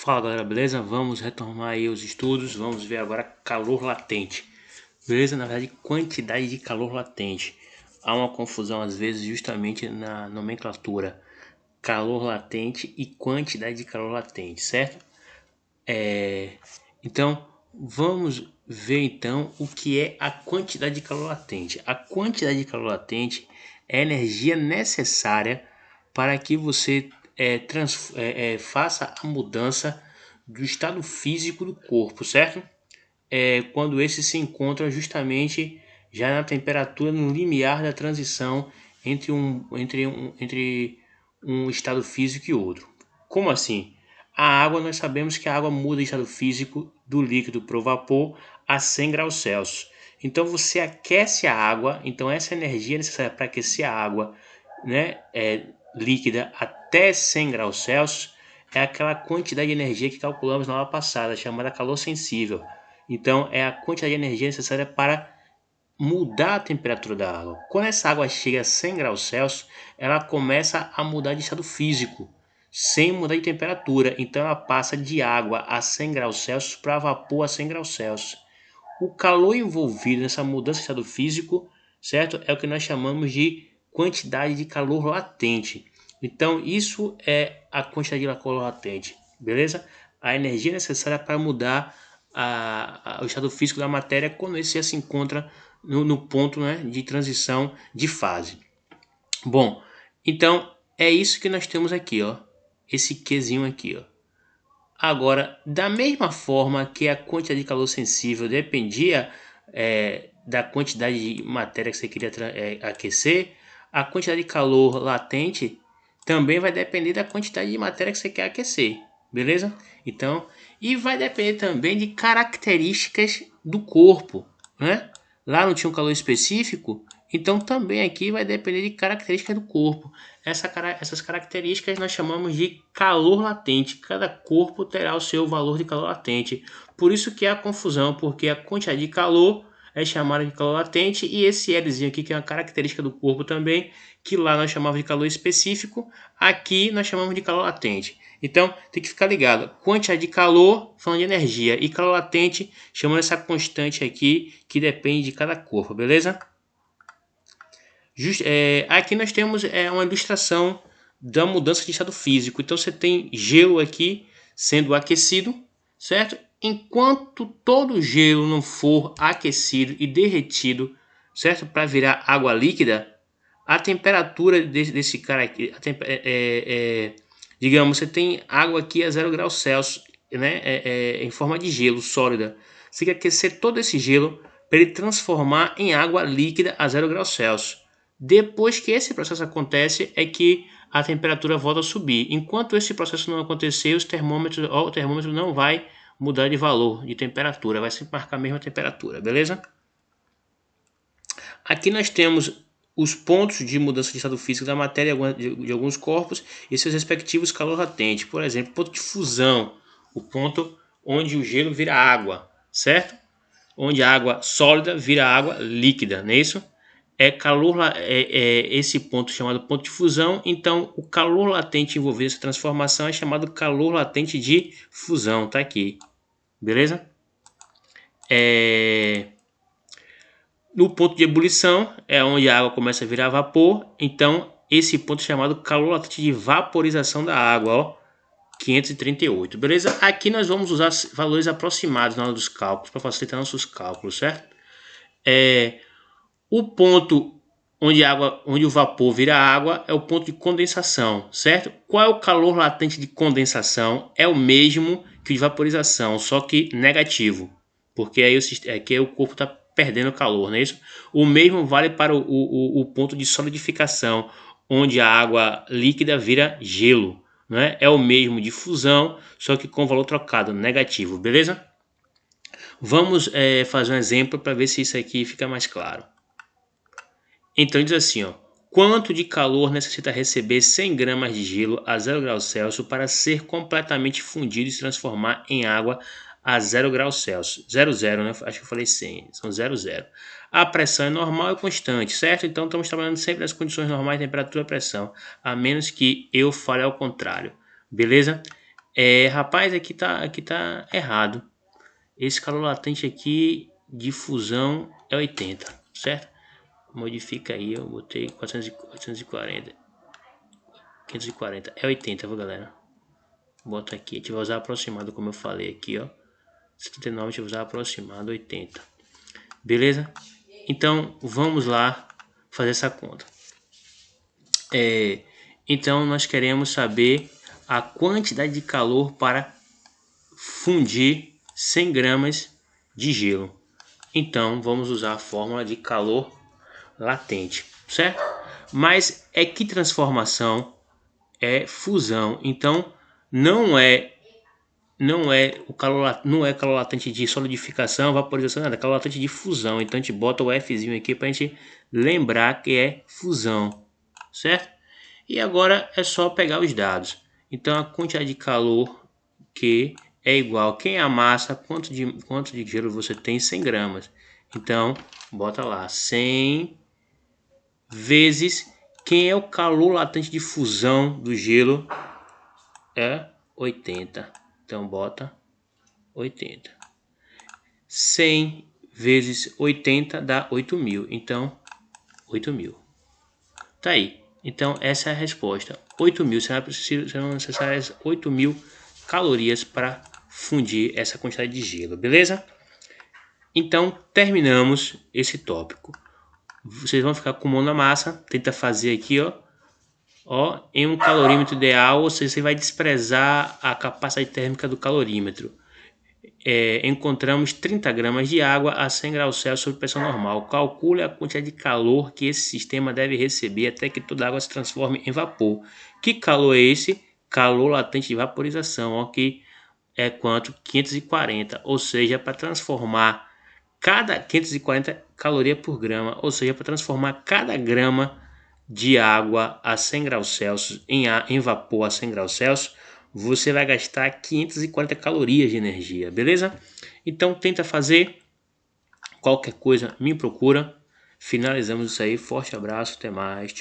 Fala galera, beleza? Vamos retomar aí os estudos, vamos ver agora calor latente. Beleza? Na verdade, quantidade de calor latente. Há uma confusão às vezes justamente na nomenclatura. Calor latente e quantidade de calor latente, certo? Então, vamos ver então o que é a quantidade de calor latente. A quantidade de calor latente é a energia necessária para que você faça a mudança do estado físico do corpo, certo? Quando esse se encontra justamente já na temperatura no limiar da transição entre um estado físico e outro. Como assim? A água, nós sabemos que a água muda de estado físico do líquido para o vapor a 100 graus Celsius. Então você aquece a água, então essa energia necessária para aquecer a água, né, líquida até 100 graus Celsius é aquela quantidade de energia que calculamos na aula passada, chamada calor sensível. Então é a quantidade de energia necessária para mudar a temperatura da água. Quando essa água chega a 100 graus Celsius, ela começa a mudar de estado físico, sem mudar de temperatura. Então ela passa de água a 100 graus Celsius para vapor a 100 graus Celsius. O calor envolvido nessa mudança de estado físico, certo? É o que nós chamamos de quantidade de calor latente. Então isso é a quantidade de calor latente, beleza? A energia necessária para mudar o estado físico da matéria quando esse já se encontra no ponto, né, de transição de fase. Bom, então é isso que nós temos aqui, ó, esse Qzinho aqui, ó. Agora, da mesma forma que a quantidade de calor sensível dependia da quantidade de matéria que você queria aquecer, a quantidade de calor latente também vai depender da quantidade de matéria que você quer aquecer, beleza? Então, e vai depender também de características do corpo, né? Lá não tinha um calor específico, então também aqui vai depender de características do corpo. Essas características nós chamamos de calor latente. Cada corpo terá o seu valor de calor latente. Por isso que há confusão, porque a quantidade de calor é chamada de calor latente e esse Lzinho aqui, que é uma característica do corpo também, que lá nós chamamos de calor específico, aqui nós chamamos de calor latente. Então tem que ficar ligado. Quantidade de calor, falando de energia, e calor latente, chamando essa constante aqui, que depende de cada corpo, beleza? Aqui nós temos uma ilustração da mudança de estado físico. Então você tem gelo aqui sendo aquecido, certo? Enquanto todo o gelo não for aquecido e derretido, certo? Para virar água líquida, a temperatura desse cara aqui, digamos, você tem água aqui a 0 graus Celsius, né? Em forma de gelo sólida. Você quer aquecer todo esse gelo para ele transformar em água líquida a 0 graus Celsius. Depois que esse processo acontece, é que a temperatura volta a subir. Enquanto esse processo não acontecer, o termômetro não vai mudar de valor, de temperatura, vai sempre marcar a mesma temperatura, beleza? Aqui nós temos os pontos de mudança de estado físico da matéria de alguns corpos e seus respectivos calor latente. Por exemplo, ponto de fusão, o ponto onde o gelo vira água, certo? Onde a água sólida vira água líquida, não é isso? Esse ponto chamado ponto de fusão. Então o calor latente envolvido nessa transformação é chamado calor latente de fusão, tá aqui, beleza? No ponto de ebulição é onde a água começa a virar vapor, então esse ponto é chamado calor latente de vaporização da água, ó, 538, beleza? Aqui nós vamos usar valores aproximados na hora dos cálculos para facilitar nossos cálculos, certo? O ponto onde o vapor vira água é o ponto de condensação, certo? Qual é o calor latente de condensação? É o mesmo que o de vaporização, só que negativo, porque aí o corpo está perdendo calor, não é isso? O mesmo vale para o ponto de solidificação, onde a água líquida vira gelo, né? É o mesmo de fusão, só que com valor trocado, negativo, beleza? Vamos fazer um exemplo para ver se isso aqui fica mais claro. Então diz assim, ó, quanto de calor necessita receber 100 gramas de gelo a 0 graus Celsius para ser completamente fundido e se transformar em água a 0 graus Celsius? 00, né? Acho que eu falei 100, são 00. A pressão é normal e constante, certo? Então estamos trabalhando sempre nas condições normais de temperatura e pressão, a menos que eu fale ao contrário, beleza? Rapaz, aqui tá errado. Esse calor latente aqui de fusão é 80, certo? Modifica aí, eu botei 440, 540, é 80, viu, galera? Bota aqui, a gente vai usar aproximado, como eu falei aqui, ó. 79, a gente vai usar aproximado, 80. Beleza? Então, vamos lá fazer essa conta. Então, nós queremos saber a quantidade de calor para fundir 100 gramas de gelo. Então, vamos usar a fórmula de calor latente, certo? Mas que transformação é fusão. Então, não é calor latente de solidificação, vaporização, nada, é calor latente de fusão. Então, a gente bota o Fzinho aqui para a gente lembrar que é fusão, certo? E agora é só pegar os dados. Então, a quantidade de calor que é igual, quem é a massa, quanto de gelo você tem, 100 gramas. Então, bota lá, 100 vezes quem é o calor latente de fusão do gelo, é 80. Então, bota 80. 100 vezes 80 dá 8.000. Então, 8.000. Tá aí. Então, essa é a resposta. 8.000. Serão necessárias 8.000 calorias para fundir essa quantidade de gelo, beleza? Então, terminamos esse tópico. Vocês vão ficar com mão na massa. Tenta fazer aqui, ó, em um calorímetro ideal, ou seja, você vai desprezar a capacidade térmica do calorímetro. Encontramos 30 gramas de água a 100 graus Celsius sob pressão normal. Calcule a quantidade de calor que esse sistema deve receber até que toda a água se transforme em vapor. Que calor é esse? Calor latente de vaporização, ó, que é quanto? 540, ou seja, para transformar cada 540 calorias por grama, ou seja, para transformar cada grama de água a 100 graus Celsius em vapor a 100 graus Celsius, você vai gastar 540 calorias de energia, beleza? Então tenta fazer, qualquer coisa me procura. Finalizamos isso aí, forte abraço, até mais, tchau.